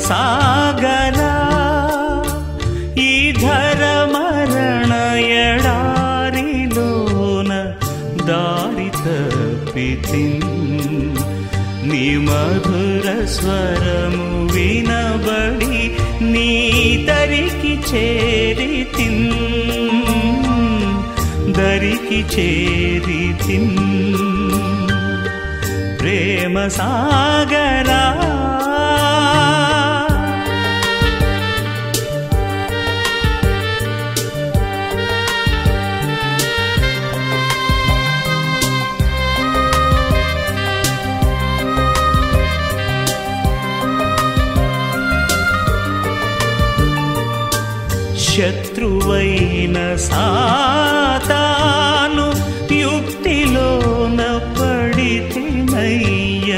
సాగరా ఈ ధరమరణ ఎడారిలోన దారి తప్పితిన్ నీ మధుర స్వరము వినబడి నీ దరికి చేరితిన్ దరికి చేరితిన్ ప్రేమ సాగరా శత్రువైన సాతాను యుక్తిలోన పడితినయ్య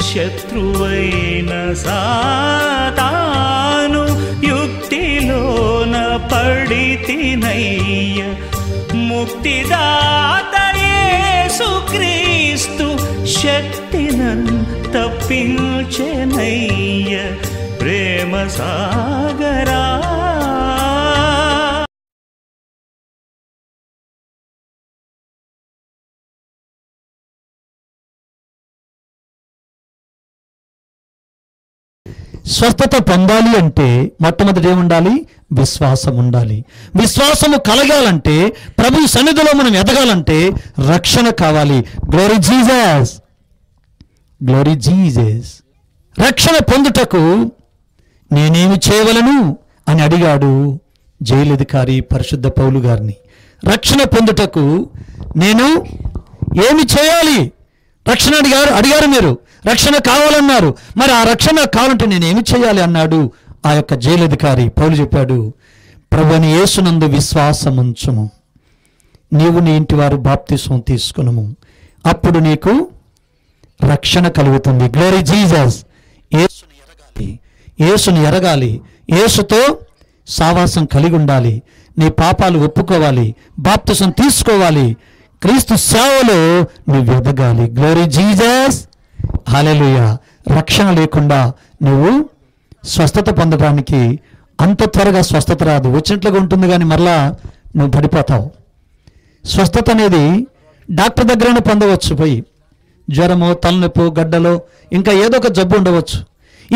శత్రువైన సాతాను యుక్తిలోన పడితినయ్య ముక్తిదాత యేసుక్రీస్తు శక్తినన్ తప్పించెనయ్య ప్రేమ సాగరా స్వస్థత పొందాలి అంటే మొట్టమొదటి ఏముండాలి? విశ్వాసం ఉండాలి. విశ్వాసము కలగాలంటే, ప్రభు సన్నిధిలో మనం ఎదగాలంటే రక్షణ కావాలి. Glory Jesus, glory Jesus. రక్షణ పొందుటకు నేనేమి చేయవలను అని అడిగాడు జైలు అధికారి పరిశుద్ధ పౌలు గారిని. రక్షణ పొందుటకు నేను ఏమి చేయాలి? రక్షణ అడిగారు మీరు, రక్షణ కావాలన్నారు. మరి ఆ రక్షణ కావాలంటే నేను ఏమి చేయాలి అన్నాడు ఆ యొక్క జైలు అధికారి. పౌలు చెప్పాడు, ప్రభుని యేసునందు విశ్వాసం ఉంచుము, నీవు నీ ఇంటి వారు బాప్తిస్మం తీసుకునుము, అప్పుడు నీకు రక్షణ కలుగుతుంది. Glory Jesus. యేసుని ఎరగాలి, యేసుని ఎరగాలి, యేసుతో సావాసం కలిగి ఉండాలి, నీ పాపాలు ఒప్పుకోవాలి, బాప్తిస్మం తీసుకోవాలి, క్రీస్తు సేవలో నువ్వు ఎదగాలి. గ్లోరీ జీసస్, హల్లెలూయా. రక్షణ లేకుండా నువ్వు స్వస్థత పొందడానికి అంత త్వరగా స్వస్థత రాదు. వచ్చినట్లుగా ఉంటుంది కానీ మరలా నువ్వు పడిపోతావు. స్వస్థత అనేది డాక్టర్ దగ్గరనే పొందవచ్చు. పోయి జ్వరమో, తలనొప్పి, గడ్డలో ఇంకా ఏదో ఒక జబ్బు ఉండవచ్చు.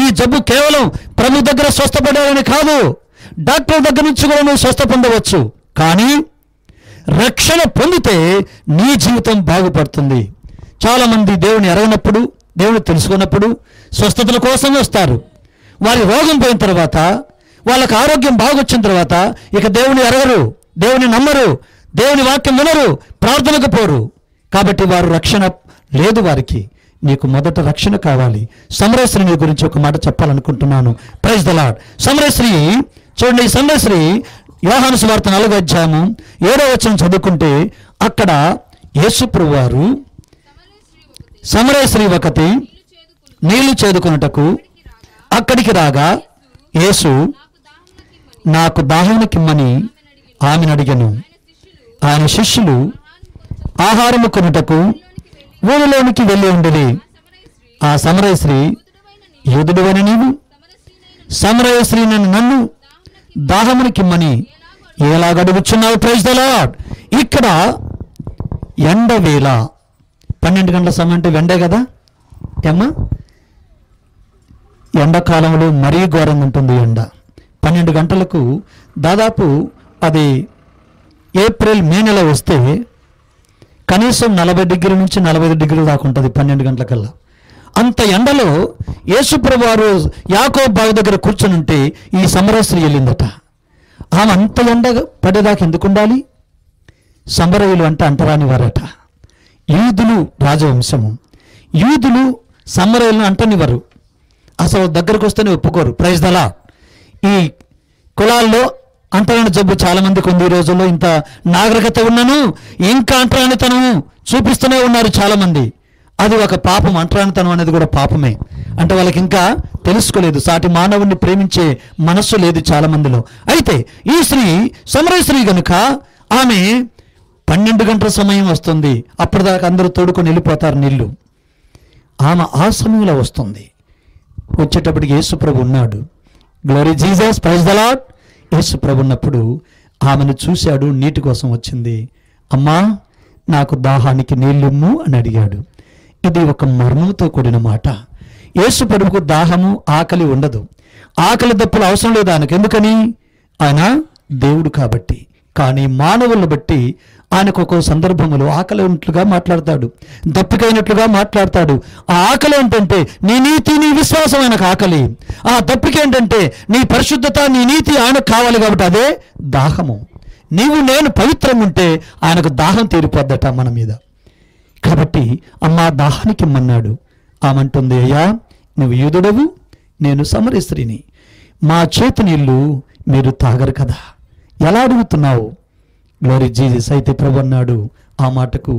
ఈ జబ్బు కేవలం ప్రభు దగ్గర స్వస్థపడాలని కాదు, డాక్టర్ దగ్గర నుంచి కూడా నువ్వు స్వస్థ పొందవచ్చు. కానీ రక్షణ పొందితే నీ జీవితం బాగుపడుతుంది. చాలామంది దేవుని ఎరగనప్పుడు, దేవుని తెలుసుకున్నప్పుడు స్వస్థతల కోసం వస్తారు. వారి రోగం పోయిన తర్వాత, వాళ్ళకి ఆరోగ్యం బాగొచ్చిన తర్వాత ఇక దేవుని ఎరగరు, దేవుని నమ్మరు, దేవుని వాక్యం వినరు, ప్రార్థనకు పోరు. కాబట్టి వారు రక్షణ లేదు వారికి. నీకు మొదట రక్షణ కావాలి. సమరశ్రీ గురించి ఒక మాట చెప్పాలనుకుంటున్నాను. Praise the lord. సమరశ్రీ చూడండి, ఈ సమరశ్రీ యోహాను సువార్త 4వ అధ్యాయము 7వ వచనం చదువుకుంటే అక్కడ యేసు ప్రభువు వారు సమరయ ఒకటి నీళ్లు చేదుకొనుటకు అక్కడికి రాగా యేసు నాకు దాహమునకిమ్మని ఆమెను అడిగెను. ఆయన శిష్యులు ఆహారము కొనుటకు ఊరిలోనికి వెళ్ళి ఉండేది. ఆ సమరయ స్త్రీ, యూదుడవైన నీవు సమరయ స్త్రీ నన్ను దాహమునకిమ్మని ఎలాగడుగుచున్నావు? Praise the Lord. ఇక్కడ ఎండవేళ 12 గంటల సమయం అంటే వెండే కదా ఏమ్మా? ఎండాకాలంలో మరీ ఘోరంగా ఉంటుంది ఎండ. 12 గంటలకు దాదాపు అది ఏప్రిల్ మే నెల వస్తే కనీసం 40 డిగ్రీల నుంచి 45 డిగ్రీల దాకా ఉంటుంది 12 గంటలకల్లా. అంత ఎండలో యేసుప్రభు వారు యాకోబు బావి దగ్గర కూర్చొని ఉంటే ఈ సమరస్త్రీ వెళ్ళిందట. ఆమె అంత ఎండ పడేదాకా ఎందుకు ఉండాలి? సమరయులు అంటే అంటరాని వారట. యూదులు రాజవంశము, యూదులు సమరయులను అంటనివారు, అసలు దగ్గరకు వస్తేనే ఒప్పుకోరు. Praise the Lord. ఈ కులాల్లో అంటరాని జబ్బు చాలా మందికి ఉంది. ఈ రోజుల్లో ఇంత నాగరికత ఉన్నను ఇంకా అంటరానితనం చూపిస్తూనే ఉన్నారు చాలామంది. అది ఒక పాపం. అంటరానితనం అనేది కూడా పాపమే. అంటే వాళ్ళకి ఇంకా తెలుసుకోలేదు, సాటి మానవుడిని ప్రేమించే మనస్సు లేదు చాలా మందిలో. అయితే ఈ స్త్రీ సమరయ స్త్రీ కనుక ఆమె 12 గంటల సమయం వస్తుంది, అప్పటిదాకా అందరూ తోడుకొని వెళ్ళిపోతారు నీళ్ళు. ఆమె ఆ సమయంలో వస్తుంది. వచ్చేటప్పటికి యేసు ప్రభు ఉన్నాడు. Glory Jesus, praise the Lord. Yesu ప్రభు ఉన్నప్పుడు ఆమెను చూశాడు, నీటి కోసం వచ్చింది. అమ్మా, నాకు దాహానికి నీళ్ళుమ్ము అని అడిగాడు. ఇది ఒక మర్మంతో కూడిన మాట. యేసు ప్రభువుకు దాహము, ఆకలి ఉండదు. ఆకలి దప్పులు అవసరం లేదు ఆయనకు. ఎందుకని? ఆయన దేవుడు కాబట్టి. కానీ మానవులను బట్టి ఆయనకు ఒక్కో సందర్భంలో ఆకలి ఉన్నట్లుగా మాట్లాడతాడు, దప్పికైనట్లుగా మాట్లాడతాడు. ఆ ఆకలి ఏంటంటే నీ నీతి, నీ విశ్వాసం ఆయనకు ఆకలి. ఆ దప్పిక ఏంటంటే నీ పరిశుద్ధత, నీ నీతి ఆయనకు కావాలి కాబట్టి అదే దాహము. నీవు నేను పవిత్రంగా ఉంటే ఆయనకు దాహం తీరిపోద్దట మన మీద. కాబట్టి అమ్మా దాహానికి ఇమ్మన్నాడు. ఆమంటుంది, అయ్యా నువ్వు యూదుడవు, నేను సమరీ స్త్రీని, మా చేతి నీళ్ళు మీరు తాగరు కదా, ఎలా అడుగుతున్నావు? Glory Jesus. అయితే ప్రభు అన్నాడు ఆ మాటకు,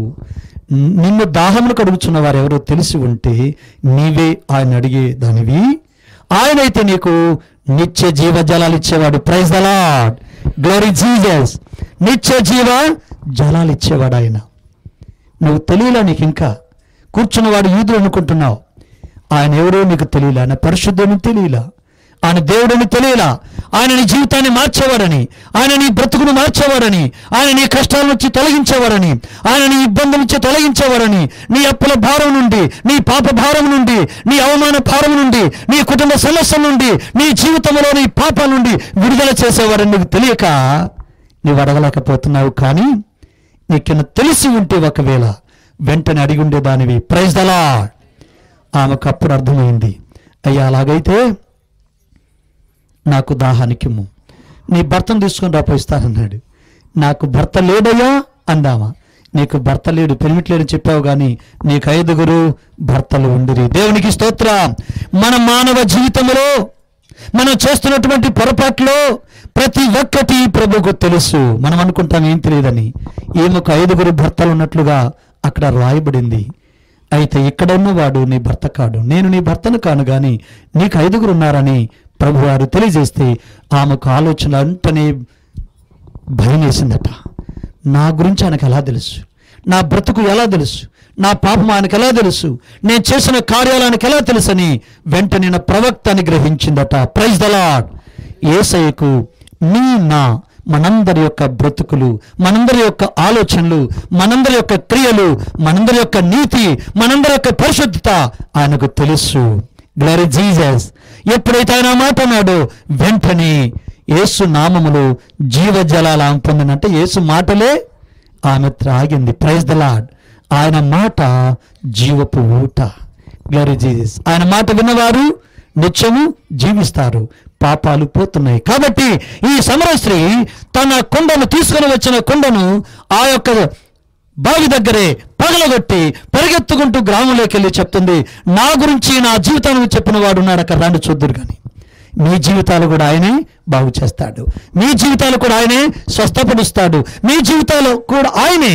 నిన్ను దాహమును కడుగుచున్న వారు ఎవరో తెలిసి ఉంటే నీవే ఆయన అడిగే దానివి, ఆయనైతే నీకు నిత్య జీవ జలాలు ఇచ్చేవాడు. Praise the Lord. Glory Jesus. నిత్య జీవ జలాలు ఇచ్చేవాడు ఆయన. నువ్వు తెలియలా, నీకు ఇంకా కూర్చున్నవాడు యూదుడు అనుకుంటున్నావు. ఆయన ఎవరో నీకు తెలియలా, ఆయన పరిశుద్ధుని తెలియలా, ఆయన దేవుడిని తెలియలా, ఆయన నీ జీవితాన్ని మార్చేవాడని, ఆయన నీ బ్రతుకును మార్చేవాడని, ఆయన నీ కష్టాల నుంచి తొలగించేవాడని, ఆయన నీ ఇబ్బందుల నుంచి తొలగించేవాడని, నీ అప్పుల భారం నుండి, నీ పాప భారం నుండి, నీ అవమాన భారం నుండి, నీ కుటుంబ సమస్యల నుండి, నీ జీవితంలో నీ పాపాల నుండి విడుదల చేసేవాడని నీకు తెలియక నీవు అడగలేకపోతున్నావు. కానీ నీకు తెలిసి ఉంటే ఒకవేళ వెంటనే అడిగి ఉండేదానివి. Praise the lord. ఆమెకు అప్పుడు అర్థమైంది, అయ్యా అలాగైతే నాకు దాహానికిమ్ము, నీ భర్తను తీసుకొని రాపోయిస్తానన్నాడు. నాకు భర్త లేడయ్యా అందామా. నీకు భర్త లేడు, పెరిమిట్లేడు చెప్పావు, కానీ నీకు 5 భర్తలు ఉండిరి. దేవునికి స్తోత్రం. మన మానవ జీవితంలో మనం చేస్తున్నటువంటి పొరపాట్లో ప్రతి ఒక్కటి ప్రభువుకు తెలుసు. మనం అనుకుంటాం ఏం తెలియదని. ఈమెకు 5 భర్తలు ఉన్నట్లుగా అక్కడ రాయబడింది. అయితే ఇక్కడ ఉన్నవాడు నీ భర్త కాడు, నేను నీ భర్తను కాను, కానీ నీకు 5 ఉన్నారని ప్రభువారు తెలియజేస్తే ఆమెకు ఆలోచన అంటనే భయం వేసిందట. నా గురించి ఆయనకు ఎలా తెలుసు, నా బ్రతుకు ఎలా తెలుసు, నా పాపం ఆయనకు ఎలా తెలుసు, నేను చేసిన కార్యాలు ఆయనకు ఎలా తెలుసని వెంటనే నా ప్రవక్తని గ్రహించిందట. Praise the Lord. యేసయ్యకు నీ నా మనందరి యొక్క బ్రతుకులు, మనందరి యొక్క ఆలోచనలు, మనందరి యొక్క క్రియలు, మనందరి యొక్క నీతి, మనందరి యొక్క పరిశుద్ధత ఆయనకు తెలుసు. Glory Jesus. ఎప్పుడైతే ఆయన మాట అన్నాడో వెంటనే యేసు నామములో జీవజలాలు ఆమె పొందినంటే యేసు మాటలే ఆమె త్రాగింది. Praise the lord. ఆయన మాట జీవపు ఊట. Glory Jesus. ఆయన మాట విన్నవారు నిత్యము జీవిస్తారు, పాపాలు పోతున్నాయి. కాబట్టి ఈ సమరయ స్త్రీ తన కుండను తీసుకొని వచ్చిన కుండను ఆ యొక్క బావి దగ్గరే పగలగొట్టి పరిగెత్తుకుంటూ గ్రామంలోకి వెళ్ళి చెప్తుంది, నా గురించి నా జీవితాన్ని చెప్పిన వాడు ఉన్నాడు, అక్కడ రండి చూద్దురు. కానీ మీ జీవితాలు కూడా ఆయనే బాగు చేస్తాడు, మీ జీవితాలు కూడా ఆయనే స్వస్థపరుస్తాడు, మీ జీవితాలు కూడా ఆయనే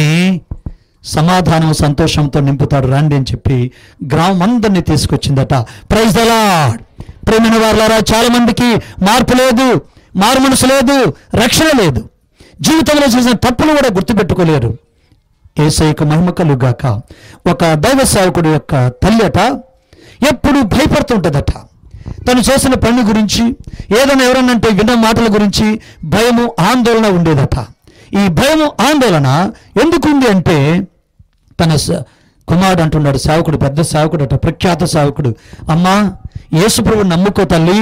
సమాధానం సంతోషంతో నింపుతాడు, రండి అని చెప్పి గ్రామం అందరినీ తీసుకొచ్చిందట. Praise the lord. ప్రేమైన వారులారా, చాలా మందికి మార్పు లేదు, మారు మనసు లేదు, రక్షణ లేదు, జీవితంలో చేసిన తప్పులు కూడా గుర్తుపెట్టుకోలేరు. యేసయ్యకు మహిమ కలుగాక. ఒక దైవ సేవకుడు యొక్క తల్లి అట ఎప్పుడు భయపడుతుంటదట. తను చేసిన పని గురించి, ఏదైనా ఎవరన్నంటే విన్న మాటల గురించి భయము ఆందోళన ఉండేదట. ఈ భయము ఆందోళన ఎందుకు ఉంది అంటే, తన కుమారుడు అంటున్నాడు, సేవకుడు, పెద్ద సేవకుడు అట, ప్రఖ్యాత సేవకుడు, అమ్మా యేసుప్రభుని నమ్ముకో తల్లి,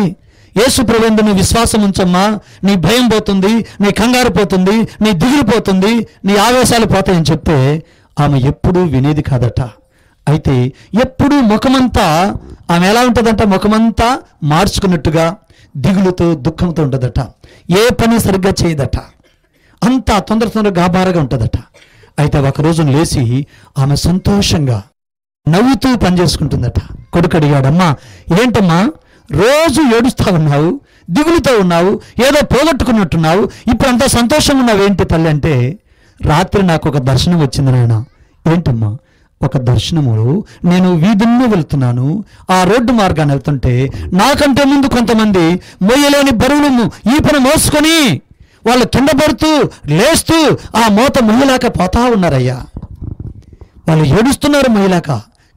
యేసుప్రభు యందు నీ విశ్వాసం ఉంచమ్మా, నీ భయం పోతుంది, నీ కంగారు పోతుంది, నీ దిగులు పోతుంది, నీ ఆవేశాలు పోతాయని చెప్తే ఆమె ఎప్పుడూ వినేది కాదట. అయితే ఎప్పుడూ ముఖమంతా ఆమె ఎలా ఉంటుందంట, ముఖమంతా మార్చుకున్నట్టుగా దిగులుతో దుఃఖంతో ఉంటుందట. ఏ పని సరిగ్గా చేయదట, అంతా తొందరగా గాబారగా ఉంటుందట. అయితే ఒక రోజు లేచి ఆమె సంతోషంగా నవ్వుతూ పనిచేసుకుంటుందట. కొడుకు అడిగాడమ్మా, ఏంటమ్మా రోజు ఏడుస్తా ఉన్నావు, దిగులుతో ఉన్నావు, ఏదో పోగొట్టుకున్నట్టున్నావు, ఇప్పుడు అంతా సంతోషంగా ఉన్నావు ఏంటి తల్లి అంటే, రాత్రి నాకు ఒక దర్శనం వచ్చింది నాయన. ఏంటమ్మా? ఒక దర్శనములో నేను వీధుల్లో వెళ్తున్నాను, ఆ రోడ్డు మార్గాన్ని వెళ్తుంటే నాకంటే ముందు కొంతమంది మొయ్యలేని బరువులు ఈ పని మోసుకొని వాళ్ళు కింద పడుతూ లేస్తూ ఆ మోత మొయ్యలేక పోతా ఉన్నారయ్యా. వాళ్ళు ఏడుస్తున్నారు మొయ్యలేక,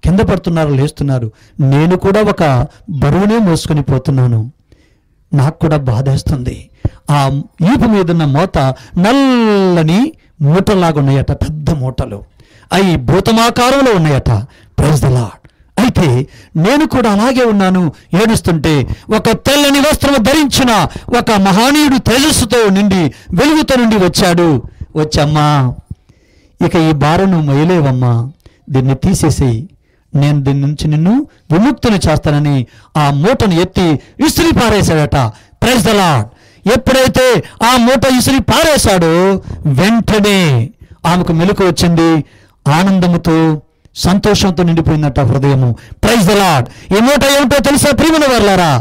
కింద పడుతున్నారు, లేస్తున్నారు. నేను కూడా ఒక బరువునే మోసుకొని పోతున్నాను, నాకు కూడా బాధేస్తుంది. ఆ ఈపు మీద ఉన్న మూత నల్లని మూటలాగా ఉన్నాయట, పెద్ద మూటలు. అవి భూతమాకారంలో ఉన్నాయట. Praise the Lord. అయితే నేను కూడా అలాగే ఉన్నాను, ఏడుస్తుంటే ఒక తెల్లని వస్త్రము ధరించిన ఒక మహానీయుడు తేజస్సుతో నిండి వెలుగుతో నుండి వచ్చాడు. వచ్చమ్మా, ఇక ఈ భారం నువ్వు మొయ్యలేవమ్మా, దీన్ని తీసేసేయి, నేను దీని నుంచి నిన్ను విముక్తుని చేస్తానని ఆ మూటను ఎత్తి విసిరి పారేశాడట. Praise the lord. ఎప్పుడైతే ఆ మూట విసిరి పారేశాడో వెంటనే ఆమెకు మెలకు వచ్చింది. ఆనందముతో సంతోషంతో నిండిపోయిందట హృదయము. Praise the Lord. ఈ మూట ఏమిటో తెలుసా ప్రియమైన వారలారా?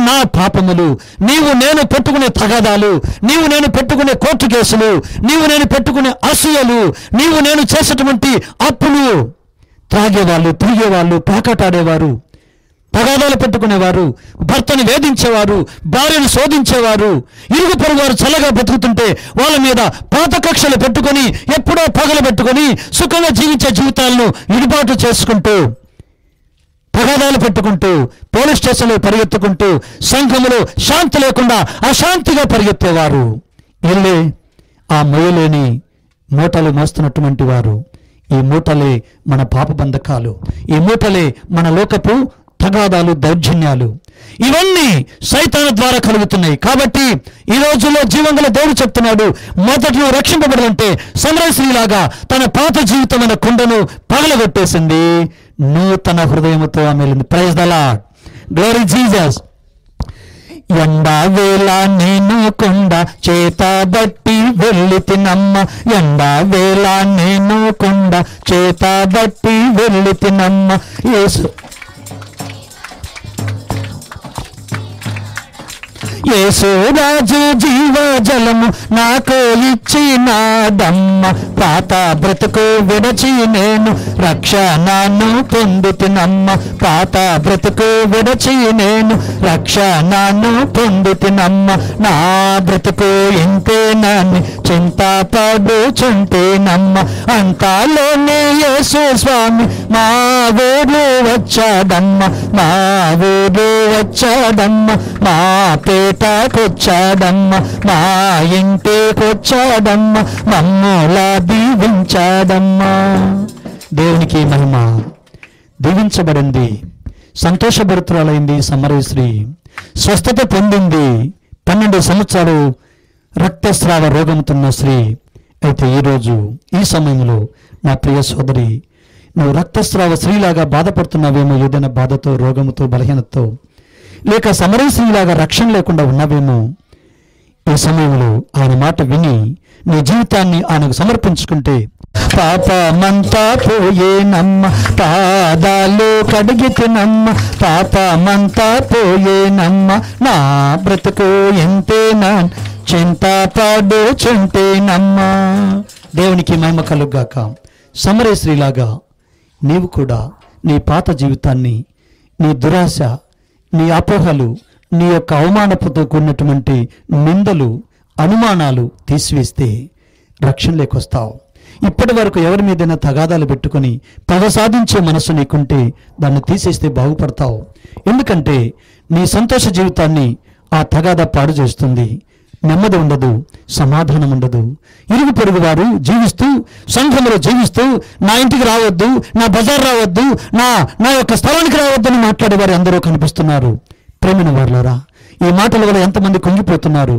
నా పాపములు, నీవు నేను పెట్టుకునే తగాదాలు, నీవు నేను పెట్టుకునే కోర్టు కేసులు, నీవు నేను పెట్టుకునే అసూయలు, నీవు నేను చేసేటువంటి అప్పులు, త్రాగేవాళ్ళు, తిరిగేవాళ్ళు, పేకాటాడేవారు, తగాదాలు పెట్టుకునేవారు, భర్తను వేధించేవారు, భార్యను శోధించేవారు, ఇరుగు పొరుగు వారు చల్లగా బతుకుతుంటే వాళ్ళ మీద పాత కక్షలు పెట్టుకొని ఎప్పుడో పగలు పెట్టుకొని సుఖంగా జీవించే జీవితాలను ఇడిబాటు చేసుకుంటూ, తగాదాలు పెట్టుకుంటూ, పోలీస్ స్టేషన్లో పరిగెత్తుకుంటూ, సంఘములో శాంతి లేకుండా అశాంతిగా పరిగెత్తేవారు. వీళ్ళే ఆ మొయ్యలేని మూటలు మోస్తున్నటువంటి వారు. ఈ మూటలే మన పాప బంధకాలు, ఈ మూటలే మన లోకపు తగాదాలు, దౌర్జన్యాలు. ఇవన్నీ సైతాను ద్వారా కలుగుతున్నాయి. కాబట్టి ఈ రోజుల్లో జీవంగల దేవుడు చెప్తున్నాడు, మొదటి నువ్వు రక్షింపబడాలంటే సమరశ్రీలాగా తన పాత జీవితమైన కుండను పగలగొట్టేసింది, నూతన హృదయముతో ఆమె వెళ్ళింది. Praise the Lord. Glory Jesus. ఎండవేళ నేను కొండ చేత బట్టి వెళ్ళితినమ్మ, ఎండవేళ నేను కొండ చేత బట్టి వెళ్ళితినమ్మ. యేసు యేసురాజు జీవజలము నాకు ఇచ్చినాడమ్మ, పాత బ్రతుకు విడచి నేను రక్షణను పొందుతినమ్మ, పాత బ్రతుకు విడచి నేను రక్షణను పొందుతినమ్మ. నా బ్రతుకు ఇంతేనని చింతపడుచుంటేనమ్మ, అంతాలోనే యేసు స్వామి మా ఊరు వచ్చాడమ్మ, మా ఊరు వచ్చాడమ్మ, మా పేటకొచ్చాడమ్మ, మా ఇంటికొచ్చాడమ్మ, మమ్ముల దీవించాడమ్మ. దేవునికి మహిమ. దీవించబడింది, సంతోషభరితురాలైంది సమరశ్రీ, స్వస్థత పొందింది. 12 సంవత్సరాలు రక్తస్రావ రోగముతున్న స్త్రీ. అయితే ఈరోజు ఈ సమయంలో నా ప్రియ సోదరి, నువ్వు రక్తస్రావ స్త్రీలాగా బాధపడుతున్నావేమో, ఏదైనా బాధతో, రోగముతో, బలహీనతతో, లేక సమరశ్రీలాగా రక్షణ లేకుండా ఉన్నావేమో. ఈ సమయంలో ఆయన మాట విని నీ జీవితాన్ని ఆయనకు సమర్పించుకుంటే పాపమంతా పోయేనమ్మ, పాదాలు కడిగితినమ్మ, పాపమంతా పోయేనమ్మ, నా బ్రతుకు ఎంతేనా చింతపడుచుంటేనమ్మ. దేవునికి మహిమ కలుగాక. సమరశ్రీలాగా నీవు కూడా నీ పాత జీవితాన్ని, నీ దురాశ, నీ అపోహలు, నీ యొక్క అవమానపుతో కూడినటువంటి నిందలు, అనుమానాలు తీసివేస్తే రక్షణ లేకొస్తావు. ఇప్పటి వరకు ఎవరి మీదైనా తగాదాలు పెట్టుకొని పగ సాధించే మనసు నీకుంటే దాన్ని తీసేస్తే బాగుపడతావు. ఎందుకంటే నీ సంతోష జీవితాన్ని ఆ తగాదా పాడు చేస్తుంది. నెమ్మది ఉండదు, సమాధానం ఉండదు. ఇరుగు పొరుగు వారు జీవిస్తూ, సంఘంలో జీవిస్తూ, నా ఇంటికి రావద్దు, నా బజార్ రావద్దు, నా యొక్క స్థలానికి రావద్దని మాట్లాడేవారు అందరూ కనిపిస్తున్నారు. ప్రేమిన వారులారా, ఈ మాటల వల్ల ఎంతమంది కుంగిపోతున్నారు.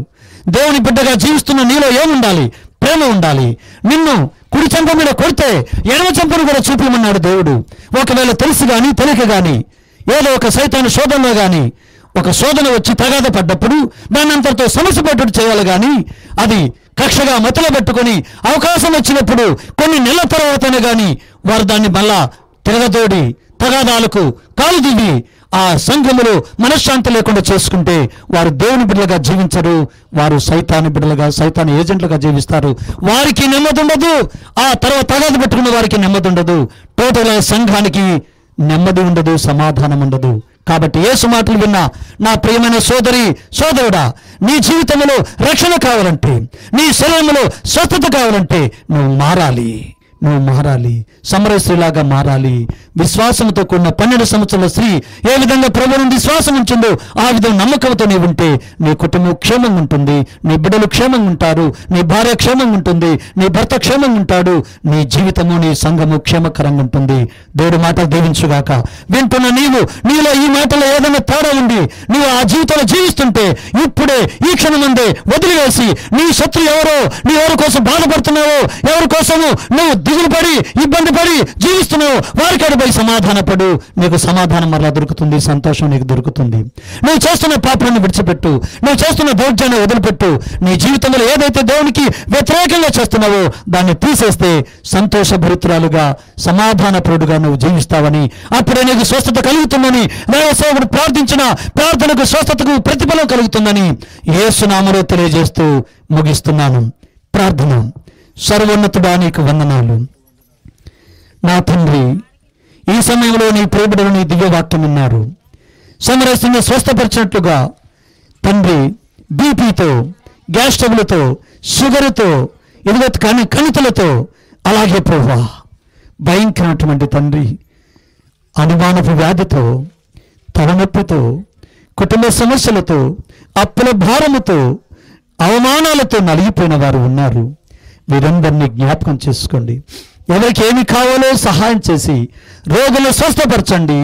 దేవుని బిడ్డగా జీవిస్తున్న నీలో ఏముండాలి? ప్రేమ ఉండాలి. నిన్ను కుడి చెంప మీద కొడితే ఎడమ చెంపను కూడా చూపించమన్నాడు దేవుడు. ఒకవేళ తెలిసి కానీ తెలియక కానీ ఏదో ఒక సైతాను శోధనలో కానీ ఒక శోధన వచ్చి తగాద పడ్డప్పుడు దాన్ని అంతటితో సమస్య పట్టుడు చేయాలి. కానీ అది కక్షగా మతలో పెట్టుకొని అవకాశం వచ్చినప్పుడు కొన్ని నెలల తర్వాతనే కానీ వారు దాన్ని మళ్ళా తిరగతోడి తగాదాలకు కాలు దిగి ఆ సంఘములో మనశ్శాంతి లేకుండా చేసుకుంటే వారు దేవుని బిడ్డలుగా జీవించరు. వారు సైతాను బిడ్డలుగా, సైతాను ఏజెంట్లుగా జీవిస్తారు. వారికి నెమ్మది ఉండదు. ఆ తర్వాత తగాద పెట్టుకున్న వారికి నెమ్మది ఉండదు. టోటల్ సంఘానికి నెమ్మది ఉండదు, సమాధానం ఉండదు. కాబట్టి యేసు మాటలు విన్నా నా ప్రియమైన సోదరి, సోదరుడా, నీ జీవితంలో రక్షణ కావాలంటే, నీ శరీరంలో స్వస్థత కావాలంటే నువ్వు మారాలి. నువ్వు మారాలి, సమరస్త్రీలాగా మారాలి. విశ్వాసంతో కూడిన 12 సంవత్సరాల స్త్రీ ఏ విధంగా ప్రభు నుండి విశ్వాసం ఉంచిందో ఆ విధంగా నమ్మకంతో నీవు ఉంటే నీ కుటుంబం క్షేమంగా ఉంటుంది, నీ బిడ్డలు క్షేమంగా ఉంటారు, నీ భార్య క్షేమంగా ఉంటుంది, నీ భర్త క్షేమంగా ఉంటాడు, నీ జీవితము నీ సంఘము క్షేమకరంగా ఉంటుంది. దేవుడి మాట దీవించుగాక. వింటున్న నీలో ఈ మాటలో ఏదైనా తేడా ఉండి నీవు ఆ జీవితంలో జీవిస్తుంటే ఇప్పుడే ఈ క్షణమందే వదిలివేసి, నీ శత్రు ఎవరో, నీ ఎవరి కోసం బాధపడుతున్నావో, ఎవరి కోసము నువ్వు దిగులు పడి ఇబ్బంది పడి జీవిస్తున్నావు, వారికాడు పోయి సమాధానపడు. నీకు సమాధానం మరలా దొరుకుతుంది, సంతోషం నీకు దొరుకుతుంది. నువ్వు చేస్తున్న పాపాన్ని విడిచిపెట్టు, నువ్వు చేస్తున్న దౌర్జన్యాన్ని వదిలిపెట్టు. నీ జీవితంలో ఏదైతే దేవునికి వ్యతిరేకంగా చేస్తున్నావో దాన్ని తీసేస్తే సంతోషభరితురాలుగా సమాధానపరుడుగా నువ్వు జీవిస్తావని, అప్పుడే నీకు స్వస్థత కలుగుతుందని, దైవసేవకుడు ప్రార్థించిన ప్రార్థనకు స్వస్థతకు ప్రతిఫలం కలుగుతుందని యేసు నామములో తెలియజేస్తూ ముగిస్తున్నాను. ప్రార్థన. సర్వోన్నతుడా నీకు వందనాలు. నా తండ్రి, ఈ సమయంలో నీ ప్రియబిడ్డలు నీ దివ్యవాక్యం విన్నారు. సమరస్సుని స్వస్థపరిచినట్లుగా తండ్రి, బీపీతో, గ్యాస్ ట్రబుల్తో, షుగర్తో, ఇదిగో కణితులతో, అలాగే ప్రభువా భయంకరమైనటువంటి తండ్రి అనుమానపు వ్యాధితో, తలనొప్పితో, కుటుంబ సమస్యలతో, అప్పుల భారముతో, అవమానాలతో నలిగిపోయిన వారు ఉన్నారు. వీరందరినీ జ్ఞాపకం చేసుకోండి. ఎవరికి ఏమి కావాలో సహాయం చేసి రోగులు స్వస్థపరచండి.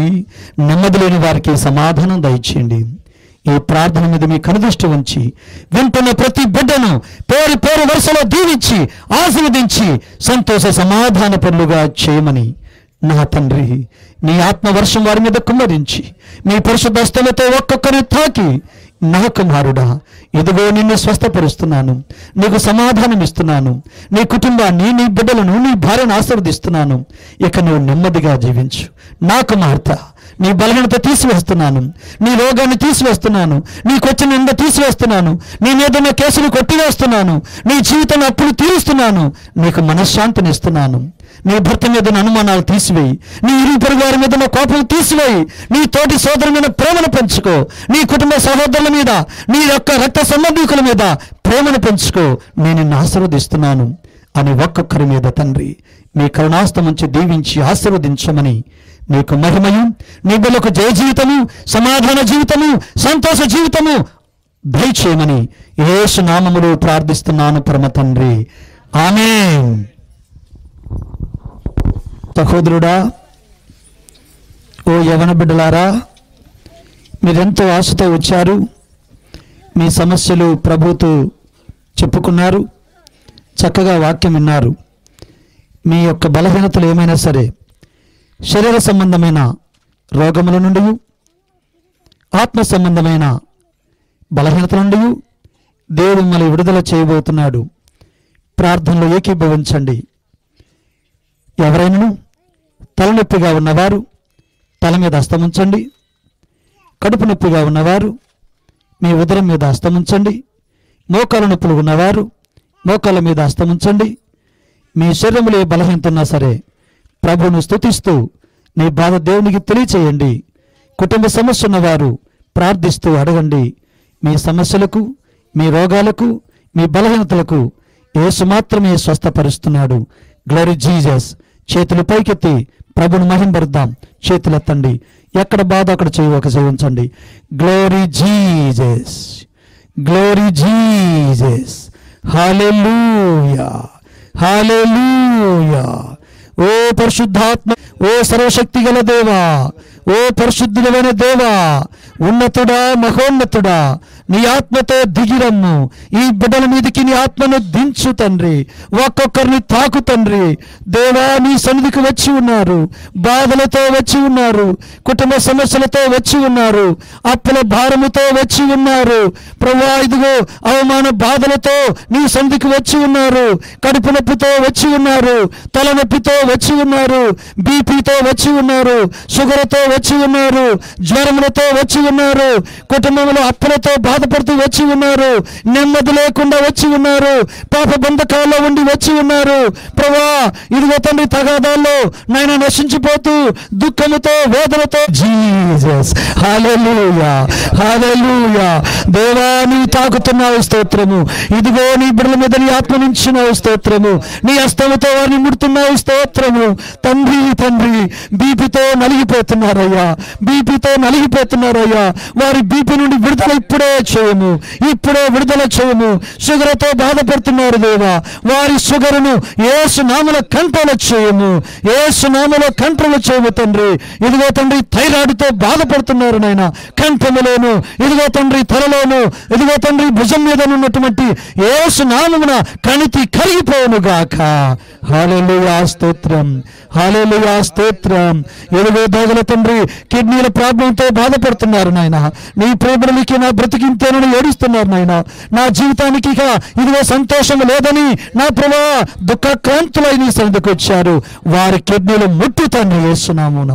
నెమ్మది లేని వారికి సమాధానం దయచేయండి. ఈ ప్రార్థన మీద మీ కనుదృష్టి ఉంచి వింటున్న ప్రతి బిడ్డను పేరు పేరు వరుసలో దీవించి ఆశీర్వదించి సంతోష సమాధాన పనులుగా చేయమని నా తండ్రి నీ ఆత్మవర్షం వారి మీద కుమ్మరించి మీ పరిశుద్ధ హస్తముతో ఒక్కొక్కరిని తాకి, నా కుమారుడా ఇదిగో నిన్ను స్వస్థపరుస్తున్నాను, నీకు సమాధానం ఇస్తున్నాను, నీ కుటుంబాన్ని, నీ బిడ్డలను, నీ భార్యను ఆశీర్వదిస్తున్నాను, ఇక నువ్వు నెమ్మదిగా జీవించు. నా కుమార్తె నీ బలహీనత తీసివేస్తున్నాను, నీ రోగాన్ని తీసివేస్తున్నాను, నీకొచ్చిన నింద తీసివేస్తున్నాను, నీ మీద కేసులు కొట్టివేస్తున్నాను, నీ జీవితంలో అప్పులు తీరుస్తున్నాను, నీకు మనశ్శాంతిని ఇస్తున్నాను. నీ భర్త మీద అనుమానాలు తీసివేయి, నీ ఇరుగు పొరుగు వారి మీద కోపం తీసివేయి, నీ తోటి సోదరుల మీద ప్రేమను పెంచుకో, నీ కుటుంబ సహోదరుల మీద, నీ యొక్క రక్త సంబంధికుల మీద ప్రేమను పెంచుకో. నేను నిన్ను ఆశీర్వదిస్తున్నాను అని ఒక్కొక్కరి మీద తండ్రి మీ కరుణాస్తం నుంచి దీవించి ఆశీర్వదించమని, నీకు మహిమయు, నీ బిడ్డలకు జయ జీవితము, సమాధాన జీవితము, సంతోష జీవితము దయచేయమని యేసు నామములో ప్రార్థిస్తున్నాను పరమ తండ్రి. ఆమేన్. సహోదరుడా, ఓ యవన బిడ్డలారా, మీరెంతో ఆశతో వచ్చారు. మీ సమస్యలు ప్రభుతో చెప్పుకున్నారు, చక్కగా వాక్యం విన్నారు. మీ యొక్క బలహీనతలు ఏమైనా సరే, శరీర సంబంధమైన రోగముల నుండి, ఆత్మ సంబంధమైన బలహీనతల నుండి దేవుడు మిమ్మల్ని విడుదల చేయబోతున్నాడు. ప్రార్థనలో ఏకీభవించండి. ఎవరైనా తలనొప్పిగా ఉన్నవారు తల మీద హస్తముంచండి. కడుపు నొప్పిగా ఉన్నవారు మీ ఉదరం మీద హస్తముంచండి. మోకాల నొప్పులు ఉన్నవారు మోకాల మీద హస్తముంచండి. మీ శరీరంలో ఏ బలహీనత ఉన్నా సరే ప్రభువును స్తుతిస్తూ నీ బాధ దేవునికి తెలియచేయండి. కుటుంబ సమస్య ఉన్నవారు ప్రార్థిస్తూ అడగండి. మీ సమస్యలకు, మీ రోగాలకు, మీ బలహీనతలకు యేసు మాత్రమే స్వస్థపరుస్తున్నాడు. Glory Jesus. చేతులు పైకెత్తి ప్రభుని మహింపరుద్దాం. చేతులెత్తండి. ఎక్కడ బాధ అక్కడ చేయించండి. Glory Jesus, glory Jesus. Hallelujah, hallelujah. ఓ పరిశుద్ధాత్మ, ఓ సర్వశక్తి గల దేవా, ఓ పరిశుద్ధులైన దేవా, ఉన్నతుడా, మహోన్నతుడా, నీ ఆత్మతో దిగిరమ్ము. ఈ బిడ్డల మీదకి నీ ఆత్మను దించు తండ్రి. ఒక్కొక్కరిని తాకు తండ్రి. దేవా, నీ సన్నిధికి వచ్చి ఉన్నారు, బాధలతో వచ్చి ఉన్నారు, కుటుంబ సమస్యలతో వచ్చి ఉన్నారు, అప్పుల భారముతో వచ్చి ఉన్నారు. ప్రభువా, ఇదిగో అవమాన బాధలతో నీ సన్నిధికి వచ్చి ఉన్నారు, కడుపు నొప్పితో వచ్చి ఉన్నారు, తలనొప్పితో వచ్చి ఉన్నారు, బీపీతో వచ్చి ఉన్నారు, షుగర్తో వచ్చి ఉన్నారు, జ్వరములతో వచ్చి ఉన్నారు, కుటుంబంలో అప్పులతో బాధ బాధపడుతూ వచ్చి ఉన్నారు, నెమ్మది లేకుండా వచ్చి ఉన్నారు, పాప బంధకాల్లో ఉండి వచ్చి ఉన్నారు. ప్రభువా ఇదిగో తండ్రి తగాదాల్లో నాయన నశించిపోతూ దుఃఖముతో వేదనతో జీసస్ హల్లెలూయా హల్లెలూయా. దేవా నీవు తాకుతున్నావు, స్తోత్రము. ఇదిగో నీ బిడ్డల మీద నీ ఆత్మ నుంచినావు, స్తోత్రము. నీ హస్తముతో వారిని ముడుతున్నావు, స్తోత్రము. తండ్రి తండ్రి బీపీతో నలిగిపోతున్నారయ్యా, బీపీతో నలిగిపోతున్నారయ్యా. వారి బీపీ నుండి విడుదల ఇప్పుడే చేయము, ఇప్పుడే విడుదల చేయము. షుగర్తో బాధపడుతున్నారు దేవా, వారి షుగర్ను యేసు నామములో కంట్రోల్ చేయము, యేసు నామములో కంట్రోల్ చేయము తండ్రి. ఇదిగో తండ్రి థైరాయిడ్తో బాధపడుతున్నారు నాయన, కంఠములోను ఇదిగో తండ్రి తలలోను ఇదిగో తండ్రి భుజం మీద ఉన్నటువంటి యేసు నామమున కణితి కరిగిపోవును గాక. హల్లెలూయా స్తోత్రం, హల్లెలూయా స్తోత్రం. ఇదిగో దోగల తండ్రి కిడ్నీల ప్రాబ్లంతో బాధపడుతున్నారు నాయన, నీ ప్రేమలకి నా బ్రతికింతేనని ఏడుస్తున్నారు నాయన. నా జీవితానికి ఇక ఇదిగో సంతోషం లేదని నా ప్రభా దుఃఖక్రాంతులై నీ సన్నిధికి వచ్చారు. వారి కిడ్నీలు ముట్టు తండ్రి యేసు నామమున.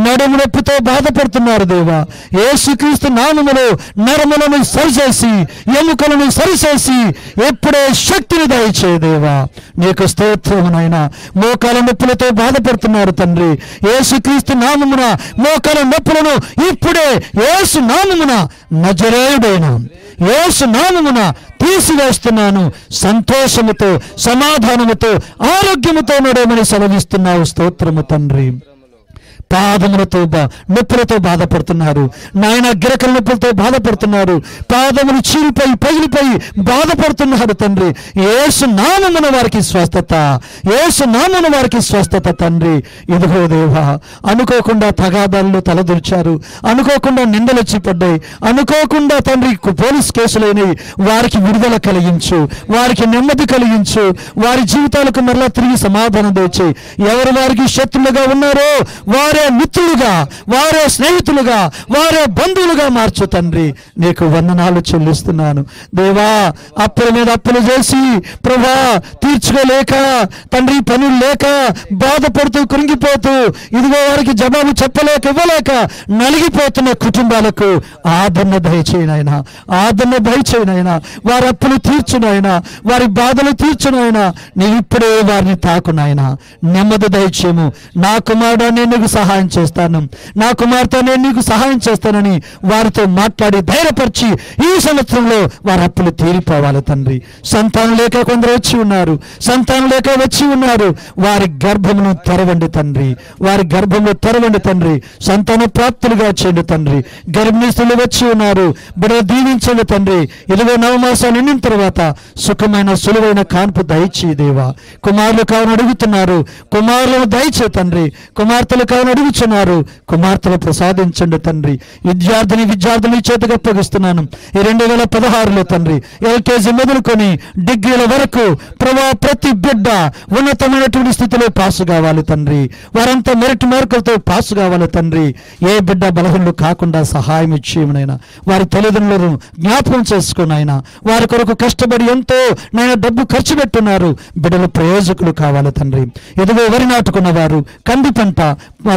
నడుము నొప్పితో బాధపడుతున్నారు దేవా, యేసుక్రీస్తు నామములో నరములను సరిచేసి ఎముకలను సరిచేసి ఎప్పుడే శక్తిని దయచేయ దేవా. నీకు స్తోత్రం నాయన. మోకాల నొప్పులతో బాధపడుతున్నారు తండ్రి, యేసుక్రీస్తు నామమున మోకాల నొప్పులను ఇప్పుడే యేసు నామమున నజరేయుడైన యేసు నామమున తీసివేస్తున్నాను. సంతోషముతో సమాధానముతో ఆరోగ్యముతో నడవమని సెలవిస్తున్నావు, స్తోత్రము తండ్రి. పాదములతో నొప్పులతో బాధపడుతున్నారు నాయన, గిరకల నొప్పులతో బాధపడుతున్నారు, పాదములు చీలిపోయి పగిలిపోయి బాధపడుతున్నారు తండ్రి. యేసు నామమున వారికి స్వస్థత, యేసు నామమున వారికి స్వస్థత తండ్రి. ఇదిగో దేవా అనుకోకుండా తగాదాల్లో తలదూర్చారు, అనుకోకుండా నిందలు వచ్చి పడ్డాయి, అనుకోకుండా తండ్రి పోలీస్ కేసులైనవి. వారికి విడుదల కలిగించు, వారికి నెమ్మది కలిగించు, వారి జీవితాలకు మరలా తిరిగి సమాధానం తెచ్చి, ఎవరు వారికి శత్రులుగా ఉన్నారో వారే మిత్రులుగా, వారే స్నేహితులుగా, వారే బంధువులుగా మార్చు తండ్రి. నీకు వందనాలు చెల్లిస్తున్నాను దేవా. అప్పుల మీద అప్పులు చేసి ప్రభా తీర్చుకోలేక తండ్రి పనులు లేక బాధపడుతూ కృంగిపోతూ ఇదిగో వారికి జవాబు చెప్పలేక ఇవ్వలేక నలిగిపోతున్న కుటుంబాలకు ఆదరణ దయచేయనైనా, ఆదరణ దయచేయనైనా. వారి అప్పులు తీర్చునైనా, వారి బాధలు తీర్చునైనా. నీవు ఇప్పుడే వారిని తాకునైనా, నెమ్మది దయచేయము. నా కుమారుడు నేను నీకు సహాయం చేస్తాను, నా కుమార్తె నేను నీకు సహాయం చేస్తానని వారితో మాట్లాడి ధైర్యపరిచి ఈ సంవత్సరంలో వారి అప్పులు తీరిపోవాలి తండ్రి. సంతానం లేక కొందరు వచ్చి ఉన్నారు, సంతానం లేక వచ్చి ఉన్నారు. వారి గర్భమును తెరవండి తండ్రి, వారి గర్భమును తెరవండి తండ్రి. సంతాన ప్రాప్తులుగా చేయండి తండ్రి. గర్భిణీ స్త్రీలు వచ్చి ఉన్నారు, బిడ్డలు దీవించండి తండ్రి. ఇదిగో 9 మాసాలు నిండిన తర్వాత సుఖమైన సులువైన కాన్పు దయచేయి దేవా. కుమారులు కావాలని అడుగుతున్నారు, కుమారులను దయచే తండ్రి. కుమార్తెలు కావాలని అడుగుతున్నారు, కుమార్తెలు ప్రసాదించండి తండ్రి. విద్యార్థులు చేతికి అప్పగిస్తున్నాను. ఈ 2016లో తండ్రి LKG మొదలుకొని డిగ్రీల వరకు ప్రభా ప్రతి బిడ్డ ఉన్నతమైనటువంటి స్థితిలో పాసు కావాలి తండ్రి. వారంతా మెరిట్ మార్కులతో పాసు కావాలి తండ్రి. ఏ బిడ్డ బలహీనులు కాకుండా సహాయం ఇచ్చేయమనైనా. వారి తల్లిదండ్రులను జ్ఞాపకం చేసుకునైనా, వారి కొరకు కష్టపడి ఎంతో నేను డబ్బు ఖర్చు పెట్టున్నారు. బిడ్డలు ప్రయోజకులు కావాలి తండ్రి. ఎదుగో వరి నాటుకున్న వారు, కంది పంట,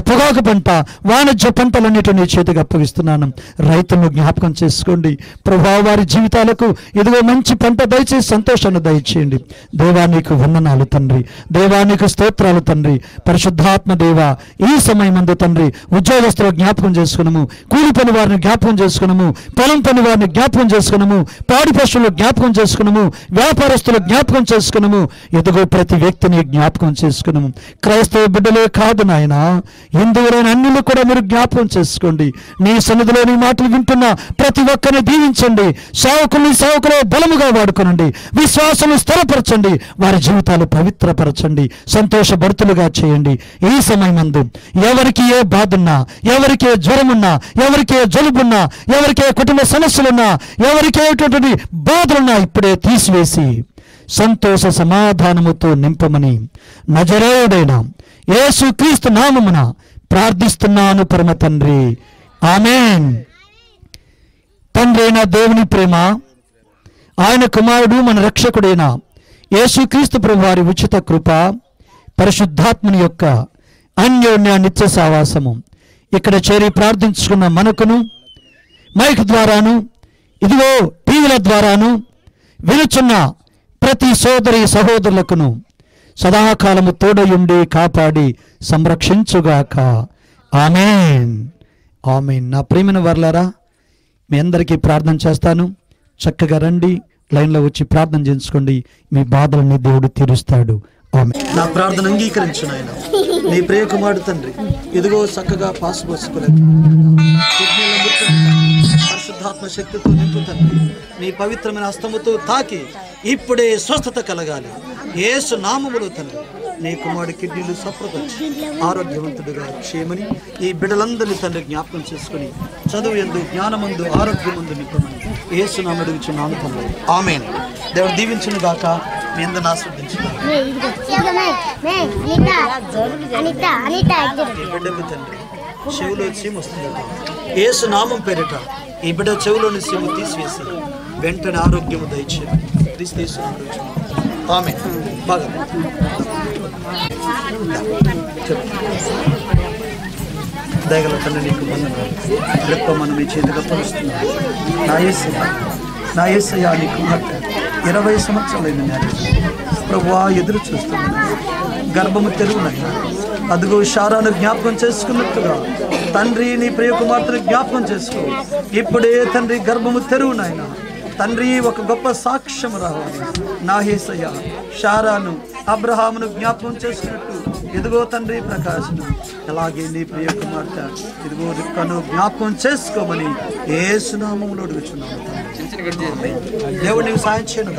పొగాకు పంట, వాణిజ్య పంటలన్నిటినీ చేతికి అప్పగిస్తున్నాను. రైతులను జ్ఞాపకం చేసుకోండి ప్రభా. వారి జీవితాలకు ఇదిగో మంచి పంట దయచేసి సంతోషాన్ని దయచేయండి. దేవానికి వందనాలు తండ్రి, దేవానికి స్తోత్రాలు తండ్రి. పరిశుద్ధాత్మ దేవా ఈ సమయమందు తండ్రి ఉద్యోగస్తులు జ్ఞాపకం చేసుకున్నాము, కూలి పని వారిని జ్ఞాపకం చేసుకున్నాము, పొలం పని వారిని జ్ఞాపకం చేసుకున్నాము, పాడి పశువులు జ్ఞాపకం చేసుకున్నాము, వ్యాపారస్తులు జ్ఞాపకం చేసుకున్నాము. ఎదుగో ప్రతి వ్యక్తిని జ్ఞాపకం చేసుకున్నాము. క్రైస్తవ బిడ్డలే కాదు నాయన, హిందువులైన అన్యులు కూడా మీరు జ్ఞాపకం చేసుకోండి. నీ సన్నిధిలో నీ మాటలు వింటున్న ప్రతి ఒక్కరిని దీవించండి. సేవకులు బలముగా వాడుకోనండి, విశ్వాసం స్థిరపరచండి, వారి జీవితాలు పవిత్రపరచండి, సంతోషభరితులుగా చేయండి. ఈ సమయమందు ఎవరికి ఏ బాధున్నా, ఎవరికి ఏ జ్వరమున్నా, ఎవరికి ఏ జలుబున్నా, ఎవరికి ఏ కుటుంబ సమస్యలున్నా, ఎవరికి ఏటువంటి బాధలున్నా ఇప్పుడే తీసివేసి సంతోష సమాధానముతో నింపమని నజరేయుడైన యేసుక్రీస్తు నామమున ప్రార్థిస్తున్నాను పరమ తండ్రి, ఆమేన్. తండ్రి అయిన దేవుని ప్రేమ, ఆయన కుమారుడు మన రక్షకుడైన యేసుక్రీస్తు ప్రభు వారి ఉచిత కృప, పరిశుద్ధాత్మని యొక్క అన్యోన్య నిత్య సావాసము ఇక్కడ చేరి ప్రార్థించుకున్న మనకును, మైక్ ద్వారాను ఇదిగో టీవీల ద్వారాను వినుచున్న ప్రతి సోదరి సహోదరులకును సదాకాలము తోడయుండి కాపాడి సంరక్షించుగాక. ఆమేన్, ఆమేన్. నా ప్రియమైన వర్లారా, మీ అందరికీ ప్రార్థన చేస్తాను. చక్కగా రండి, లైన్లో వచ్చి ప్రార్థన చేసుకోండి. మీ బాధలన్నీ దేవుడు తీరుస్తాడు. ఆమేన్. నా ప్రార్థన అంగీకరించు నాయన. నీ ప్రియ కుమారుడు తండ్రి ఇదిగో చక్కగా పాసు పోసుకోలేదు, పరిశుద్ధాత్మ శక్తితో నింపు తండ్రి. నీ పవిత్రమైన హస్తముతో తాకి ఇప్పుడే స్వస్థత కలగాలి యేసు నామములో తండ్రి. నీ కుమారుడి కిడ్నీలు సఫలపరిచి ఆరోగ్యవంతుడిగా క్షేమని ఈ బిడ్డలందరినీ తండ్రి జ్ఞాపకం చేసుకుని చదువు ఎందు జ్ఞానమందు ఆరోగ్యమందు నింపమని యేసు నామములో అడుగుచున్నాను తండ్రి. ఆమేన్. దేవుడు దీవించును గాక. మీ అందరిని ఆశీర్వదించును. బిడ్డకు తండ్రి చెవులో చీమ వస్తుందట. యేసు నామం పేరిట ఈ బిడ్డ చెవులోని చీమ తీసివేసి వెంటనే ఆరోగ్యము దయచేయమని క్రీస్తు యేసు నామములో అడుగుచున్నాను. ఆమేన్. బాగా దయగల తండ్రి నీకు వందనాలు. రెప్పమని మీ చేతిగా పరుస్తున్నాను. నా యేసయ్య నీ కుమార్తె 20 సంవత్సరాలైన మ్యారేజ్ ప్రభువా ఎదురు చూస్తున్నాను. గర్భము తెరువునైనా అదుగో శారాను జ్ఞాపకం చేసుకున్నట్టుగా తండ్రి నీ ప్రియ కుమార్తెను జ్ఞాపకం చేసుకో. ఇప్పుడే తండ్రి గర్భము తెరువునైనా తండ్రి ఒక గొప్ప సాక్ష్యం రావాలి. నా యేసయ్య శారాను అబ్రహామును జ్ఞాపకం చేసుకున్నట్టు ఇదిగో తండ్రి ప్రకాశను అలాగే నీ ప్రియ కుమార్తె ఇదిగో రిక్కను జ్ఞాపకం చేసుకోమని యేసు నామములో అడుగుచున్నాను. దేవుడు నీవు సాయం చేయను.